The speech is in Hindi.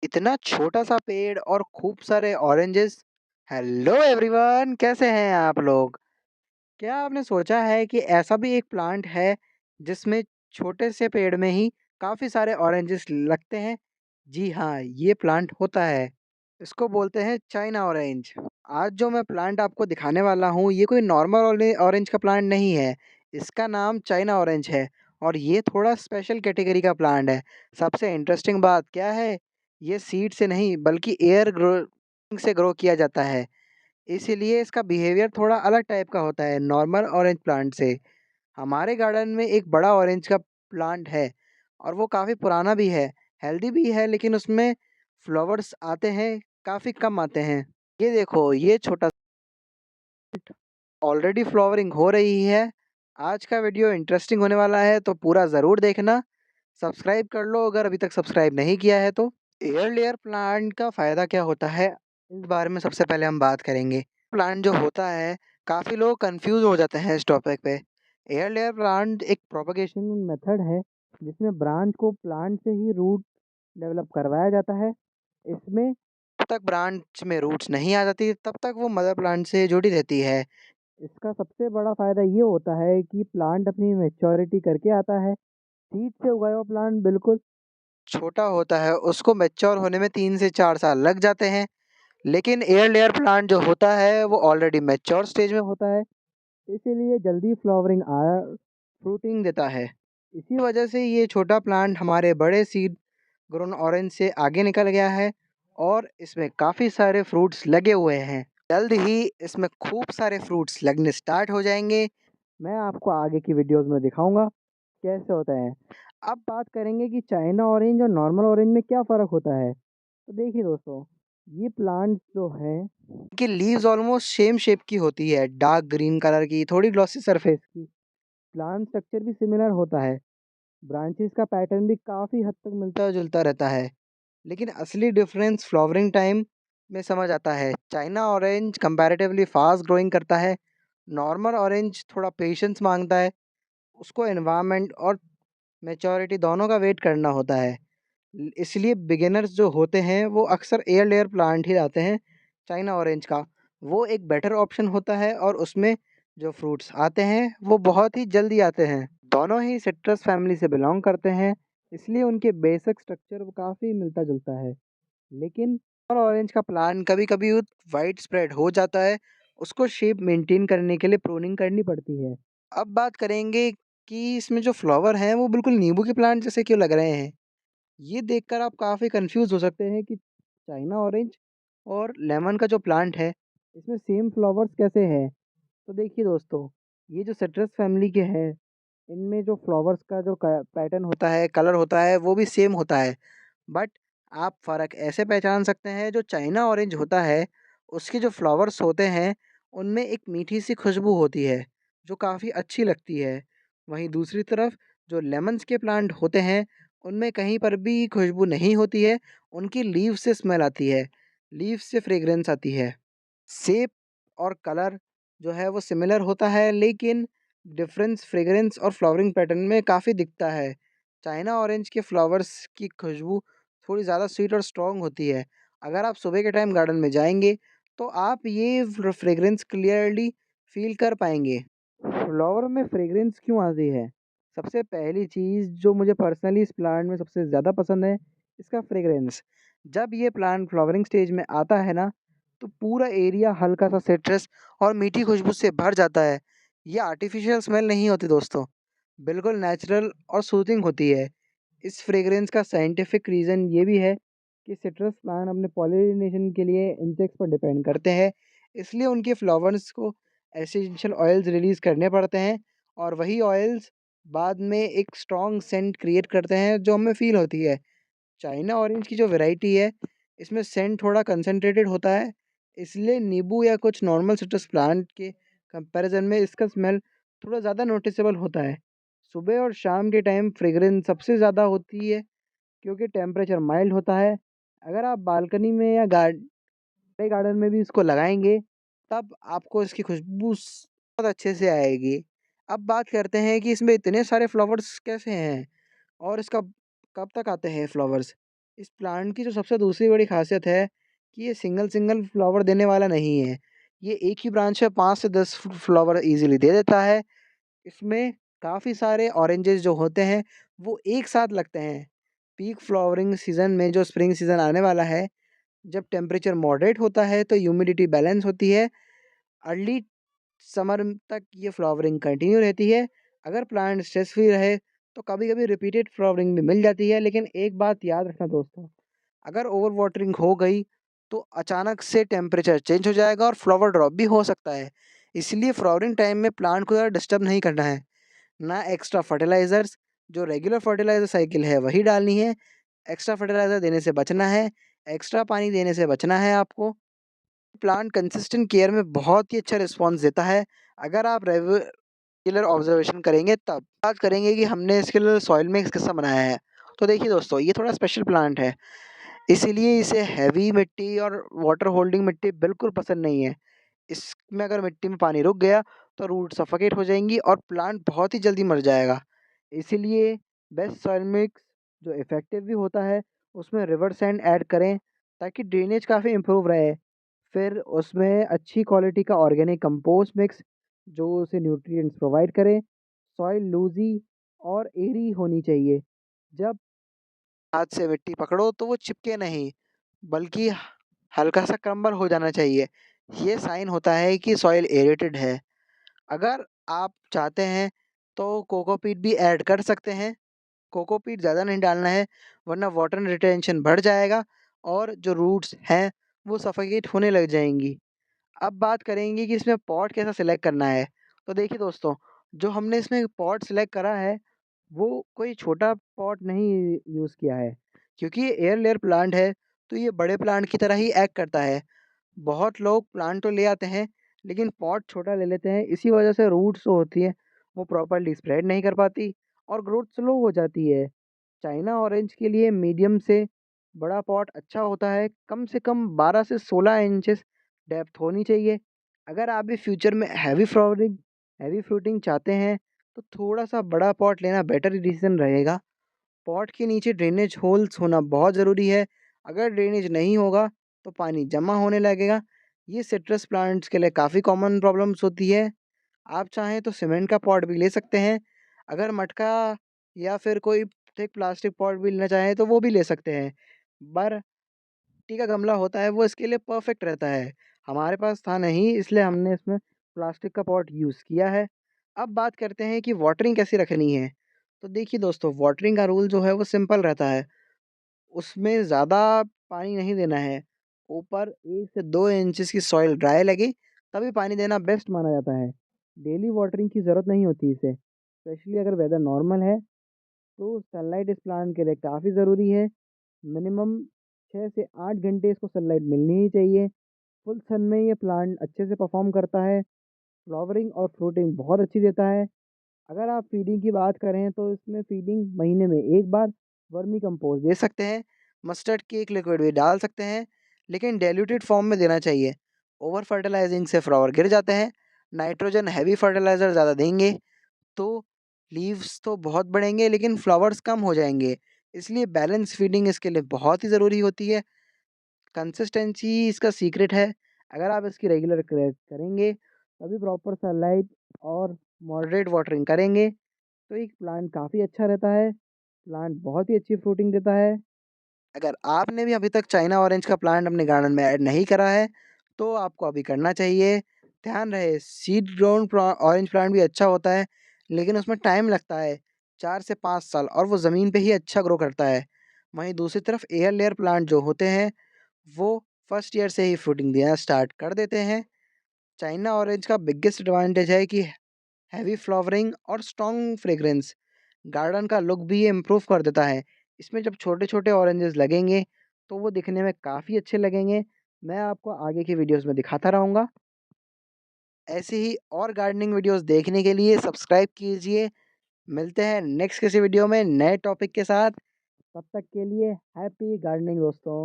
इतना छोटा-सा पेड़ और खूब सारे ऑरेंजेस। हेलो एवरीवन, कैसे हैं आप लोग? क्या आपने सोचा है कि ऐसा भी एक प्लांट है जिसमें छोटे से पेड़ में ही काफ़ी सारे ऑरेंजेस लगते हैं? जी हाँ, ये प्लांट होता है। इसको बोलते हैं चाइना ऑरेंज। आज जो मैं प्लांट आपको दिखाने वाला हूँ, ये कोई नॉर्मल ऑरेंज का प्लांट नहीं है। इसका नाम चाइना ऑरेंज है और ये थोड़ा स्पेशल कैटेगरी का प्लांट है। सबसे इंटरेस्टिंग बात क्या है? ये सीड से नहीं बल्कि एयर ग्रो से ग्रो किया जाता है। इसीलिए इसका बिहेवियर थोड़ा अलग टाइप का होता है नॉर्मल ऑरेंज प्लांट से। हमारे गार्डन में एक बड़ा ऑरेंज का प्लांट है और वो काफ़ी पुराना भी है, हेल्दी भी है, लेकिन उसमें फ्लावर्स आते हैं, काफ़ी कम आते हैं। ये देखो, ये छोटा ऑलरेडी फ्लावरिंग हो रही है। आज का वीडियो इंटरेस्टिंग होने वाला है तो पूरा ज़रूर देखना। सब्सक्राइब कर लो अगर अभी तक सब्सक्राइब नहीं किया है तो। एयर लेयर प्लांट का फ़ायदा क्या होता है, इस बारे में सबसे पहले हम बात करेंगे। प्लांट जो होता है, काफ़ी लोग कंफ्यूज हो जाते हैं इस टॉपिक पे। एयर लेयर प्लांट एक प्रोपगेशन मेथड है जिसमें ब्रांच को प्लांट से ही रूट डेवलप करवाया जाता है। इसमें जब तक ब्रांच में रूट्स नहीं आ जाती तब तक वो मदर प्लांट से जुड़ी रहती है। इसका सबसे बड़ा फ़ायदा ये होता है कि प्लांट अपनी मैच्योरिटी करके आता है। सीड से उगाया हुआ प्लांट बिल्कुल छोटा होता है, उसको मैच्योर होने में 3 से 4 साल लग जाते हैं। लेकिन एयर लेयर प्लांट जो होता है वो ऑलरेडी मैच्योर स्टेज में होता है, इसीलिए जल्दी फ्लावरिंग फ्रूटिंग देता है। इसी वजह से ये छोटा प्लांट हमारे बड़े सीड ग्रोन ऑरेंज से आगे निकल गया है और इसमें काफ़ी सारे फ्रूट्स लगे हुए हैं। जल्द ही इसमें खूब सारे फ्रूट्स लगने स्टार्ट हो जाएंगे। मैं आपको आगे की वीडियोस में दिखाऊंगा कैसे होता है। अब बात करेंगे कि चाइना ऑरेंज और नॉर्मल ऑरेंज में क्या फ़र्क होता है। तो देखिए दोस्तों, ये प्लांट जो है कि लीव्स ऑलमोस्ट सेम शेप की होती है, डार्क ग्रीन कलर की, थोड़ी ग्लॉसी सरफेस की। प्लांट स्ट्रक्चर भी सिमिलर होता है, ब्रांचेस का पैटर्न भी काफ़ी हद तक मिलता जुलता रहता है। लेकिन असली डिफरेंस फ्लावरिंग टाइम में समझ आता है। China orange comparatively fast growing करता है, नॉर्मल ऑरेंज थोड़ा पेशेंस मांगता है। उसको एनवायरनमेंट और मैच्योरिटी दोनों का वेट करना होता है। इसलिए बिगिनर्स जो होते हैं वो अक्सर एयर लेयर प्लांट ही लाते हैं। चाइना ऑरेंज का वो एक बेटर ऑप्शन होता है और उसमें जो फ्रूट्स आते हैं वो बहुत ही जल्दी आते हैं। दोनों ही सिट्रस फैमिली से बिलोंग करते हैं, इसलिए उनके बेसिक स्ट्रक्चर काफ़ी मिलता जुलता है। लेकिन और ऑरेंज का प्लांट कभी कभी वाइड स्प्रेड हो जाता है, उसको शेप मेंटेन करने के लिए प्रूनिंग करनी पड़ती है। अब बात करेंगे कि इसमें जो फ्लावर हैं वो बिल्कुल नींबू के प्लांट जैसे क्यों लग रहे हैं। ये देखकर आप काफ़ी कंफ्यूज हो सकते हैं कि चाइना ऑरेंज और लेमन का जो प्लांट है, इसमें सेम फ्लावर्स कैसे हैं। तो देखिए दोस्तों, ये जो सिट्रस फैमिली के हैं, इनमें जो फ्लावर्स का जो पैटर्न होता है, कलर होता है, वो भी सेम होता है। बट आप फ़र्क ऐसे पहचान सकते हैं, जो चाइना ऑरेंज होता है उसके जो फ्लावर्स होते हैं उनमें एक मीठी सी खुशबू होती है जो काफ़ी अच्छी लगती है। वहीं दूसरी तरफ जो लेमन्स के प्लांट होते हैं उनमें कहीं पर भी खुशबू नहीं होती है, उनकी लीव से स्मेल आती है, लीव से फ्रेग्रेंस आती है। शेप और कलर जो है वो सिमिलर होता है, लेकिन डिफरेंस फ्रेग्रेंस और फ्लावरिंग पैटर्न में काफ़ी दिखता है। चाइना ऑरेंज के फ्लावर्स की खुशबू थोड़ी ज़्यादा स्वीट और स्ट्रॉन्ग होती है। अगर आप सुबह के टाइम गार्डन में जाएंगे तो आप ये फ्रेग्रेंस क्लियरली फील कर पाएंगे। फ्लावर में फ्रेग्रेंस क्यों आती है? सबसे पहली चीज़ जो मुझे पर्सनली इस प्लांट में सबसे ज़्यादा पसंद है, इसका फ्रेग्रेंस। जब ये प्लांट फ्लावरिंग स्टेज में आता है ना, तो पूरा एरिया हल्का सा सिट्रस और मीठी खुशबू से भर जाता है। ये आर्टिफिशियल स्मेल नहीं होती दोस्तों, बिल्कुल नेचुरल और सूथिंग होती है। इस फ्रेग्रेंस का साइंटिफिक रीज़न ये भी है कि सिट्रस प्लांट अपने पॉलिनेशन के लिए इंसेक्ट्स पर डिपेंड करते हैं, इसलिए उनके फ्लावर्स को एसेंशियल ऑयल्स रिलीज़ करने पड़ते हैं और वही ऑयल्स बाद में एक स्ट्रॉन्ग सेंट क्रिएट करते हैं जो हमें फ़ील होती है। चाइना ऑरेंज की जो वैरायटी है, इसमें सेंट थोड़ा कंसंट्रेटेड होता है, इसलिए नींबू या कुछ नॉर्मल सिट्रस प्लांट के कंपैरिजन में इसका स्मेल थोड़ा ज़्यादा नोटिसेबल होता है। सुबह और शाम के टाइम फ्रेग्रेंस सबसे ज़्यादा होती है क्योंकि टेम्परेचर माइल्ड होता है। अगर आप बालकनी में या गार्डन में भी इसको लगाएँगे, तब आपको इसकी खुशबू बहुत अच्छे से आएगी। अब बात करते हैं कि इसमें इतने सारे फ्लावर्स कैसे हैं और इसका कब तक आते हैं फ्लावर्स। इस प्लांट की जो सबसे दूसरी बड़ी ख़ासियत है कि ये सिंगल-सिंगल फ्लावर देने वाला नहीं है। ये एक ही ब्रांच पे 5 से 10 फ्लावर ईज़िली दे देता है। इसमें काफ़ी सारे ऑरेंजेस जो होते हैं, वो एक साथ लगते हैं। पीक फ्लावरिंग सीज़न में जो स्प्रिंग सीज़न आने वाला है, जब टेम्परेचर मॉडरेट होता है तो ह्यूमिडिटी बैलेंस होती है। अर्ली समर तक ये फ्लावरिंग कंटिन्यू रहती है। अगर प्लांट स्ट्रेस फ्री रहे तो कभी-कभी रिपीटेड फ्लावरिंग भी मिल जाती है, लेकिन एक बात याद रखना दोस्तों, अगर ओवर वाटरिंग हो गई तो अचानक से टेम्परेचर चेंज हो जाएगा और फ्लावर ड्रॉप भी हो सकता है। इसलिए फ्लावरिंग टाइम में प्लांट को ज़्यादा डिस्टर्ब नहीं करना है। ना एक्स्ट्रा फर्टिलाइज़र्स, जो रेगुलर फर्टिलाइज़र साइकिल है वही डालनी है। एक्स्ट्रा फर्टिलाइज़र देने से बचना है, एक्स्ट्रा पानी देने से बचना है आपको। प्लांट कंसिस्टेंट केयर में बहुत ही अच्छा रिस्पॉन्स देता है, अगर आप रेगुलर ऑब्जर्वेशन करेंगे तब। बात करेंगे कि हमने इसके लिए सॉइल मिक्स कैसा बनाया है। तो देखिए दोस्तों, ये थोड़ा स्पेशल प्लांट है, इसीलिए इसे हेवी मिट्टी और वाटर होल्डिंग मिट्टी बिल्कुल पसंद नहीं है। इसमें अगर मिट्टी में पानी रुक गया तो रूट सफोकेट हो जाएँगी और प्लांट बहुत ही जल्दी मर जाएगा। इसीलिए बेस्ट सॉइल मिक्स जो इफ़ेक्टिव भी होता है, उसमें रिवर सैंड ऐड करें ताकि ड्रेनेज काफ़ी इम्प्रूव रहे। फिर उसमें अच्छी क्वालिटी का ऑर्गेनिक कंपोस्ट मिक्स जो उसे न्यूट्रिएंट्स प्रोवाइड करे। सॉइल लूज़ी और एयरी होनी चाहिए। जब हाथ से मिट्टी पकड़ो तो वो चिपके नहीं, बल्कि हल्का-सा क्रम्बल हो जाना चाहिए। ये साइन होता है कि सॉइल एरेटेड है। अगर आप चाहते हैं तो कोकोपीट भी ऐड कर सकते हैं। कोकोपीट ज़्यादा नहीं डालना है, वरना वाटर रिटेंशन बढ़ जाएगा और जो रूट्स हैं वो सफोकेट होने लग जाएँगी। अब बात करेंगे कि इसमें पॉट कैसा सिलेक्ट करना है। तो देखिए दोस्तों, जो हमने इसमें पॉट सिलेक्ट करा है, वो कोई छोटा पॉट नहीं यूज़ किया है, क्योंकि ये एयर लेयर प्लांट है, तो ये बड़े प्लांट की तरह ही एक्ट करता है। बहुत लोग प्लांट तो ले आते हैं, लेकिन पॉट छोटा ले लेते हैं, इसी वजह से रूट्स जो होती हैं, वो प्रॉपर्ली स्प्रेड नहीं कर पाती और ग्रोथ स्लो हो जाती है। चाइना ऑरेंज के लिए मीडियम से बड़ा पॉट अच्छा होता है, कम से कम 12 से 16 इंचेस डेप्थ होनी चाहिए। अगर आप भी फ्यूचर में हैवी फ्रूटिंग चाहते हैं, तो थोड़ा-सा बड़ा पॉट लेना बेटर डिसीज़न रहेगा। पॉट के नीचे ड्रेनेज होल्स होना बहुत ज़रूरी है। अगर ड्रेनेज नहीं होगा, तो पानी जमा होने लगेगा। ये सिट्रस प्लांट्स के लिए काफ़ी कॉमन प्रॉब्लम्स होती है। आप चाहें तो सीमेंट का पॉट भी ले सकते हैं। अगर मटका या फिर कोई थिक प्लास्टिक पॉट भी लेना चाहें तो वो भी ले सकते हैं। पर मिट्टी का गमला होता है वो इसके लिए परफेक्ट रहता है। हमारे पास था नहीं, इसलिए हमने इसमें प्लास्टिक का पॉट यूज़ किया है। अब बात करते हैं कि वाटरिंग कैसे रखनी है। तो देखिए दोस्तों, वाटरिंग का रूल जो है वो सिंपल रहता है। उसमें ज़्यादा पानी नहीं देना है। ऊपर 1 से 2 इंचेस की सॉइल ड्राई लगे, तभी पानी देना बेस्ट माना जाता है। डेली वाटरिंग की ज़रूरत नहीं होती इसे, स्पेशली अगर वेदर नॉर्मल है, तो सनलाइट इस प्लांट के लिए काफ़ी ज़रूरी है। मिनिमम 6 से 8 घंटे इसको सनलाइट मिलनी ही चाहिए। फुल सन में ये प्लांट अच्छे से परफ़ॉर्म करता है, फ्लावरिंग और फ्रूटिंग बहुत अच्छी देता है। अगर आप फीडिंग की बात करें तो इसमें फीडिंग महीने में 1 बार वर्मी कंपोस्ट दे सकते हैं, मस्टर्ड केक लिक्विड भी डाल सकते हैं, लेकिन डाइल्यूटेड फॉर्म में देना चाहिए। ओवर फर्टिलाइजिंग से फ्लावर गिर जाते हैं। नाइट्रोजन हेवी फर्टिलाइज़र ज़्यादा देंगे तो लीव्स तो बहुत बढ़ेंगे, लेकिन फ्लावर्स कम हो जाएँगे। इसलिए बैलेंस फीडिंग इसके लिए बहुत ही ज़रूरी होती है। कंसिस्टेंसी इसका सीक्रेट है। अगर आप इसकी रेगुलर करेंगे, तभी प्रॉपर सनलाइट और मॉडरेट वाटरिंग करेंगे, तो एक प्लांट काफ़ी अच्छा रहता है। प्लांट बहुत ही अच्छी फ्रूटिंग देता है। अगर आपने भी अभी तक चाइना ऑरेंज का प्लांट अपने गार्डन में ऐड नहीं करा है, तो आपको अभी करना चाहिए। ध्यान रहे, सीड ग्रोन ऑरेंज प्लांट भी अच्छा होता है, लेकिन उसमें टाइम लगता है, 4 से 5 साल, और वो ज़मीन पे ही अच्छा ग्रो करता है। वहीं दूसरी तरफ एयर लेयर प्लांट जो होते हैं, वो फर्स्ट ईयर से ही फ्रूटिंग देना स्टार्ट कर देते हैं। चाइना ऑरेंज का बिगेस्ट एडवांटेज है कि हैवी फ्लावरिंग और स्ट्रॉन्ग फ्रेग्रेंस, गार्डन का लुक भी ये इम्प्रूव कर देता है। इसमें जब छोटे-छोटे ऑरेंजेस लगेंगे, तो वो दिखने में काफ़ी अच्छे लगेंगे। मैं आपको आगे की वीडियोज़ में दिखाता रहूँगा। ऐसे ही और गार्डनिंग वीडियोज़ देखने के लिए सब्सक्राइब कीजिए। मिलते हैं नेक्स्ट किसी वीडियो में नए टॉपिक के साथ। तब तक के लिए हैप्पी गार्डनिंग दोस्तों।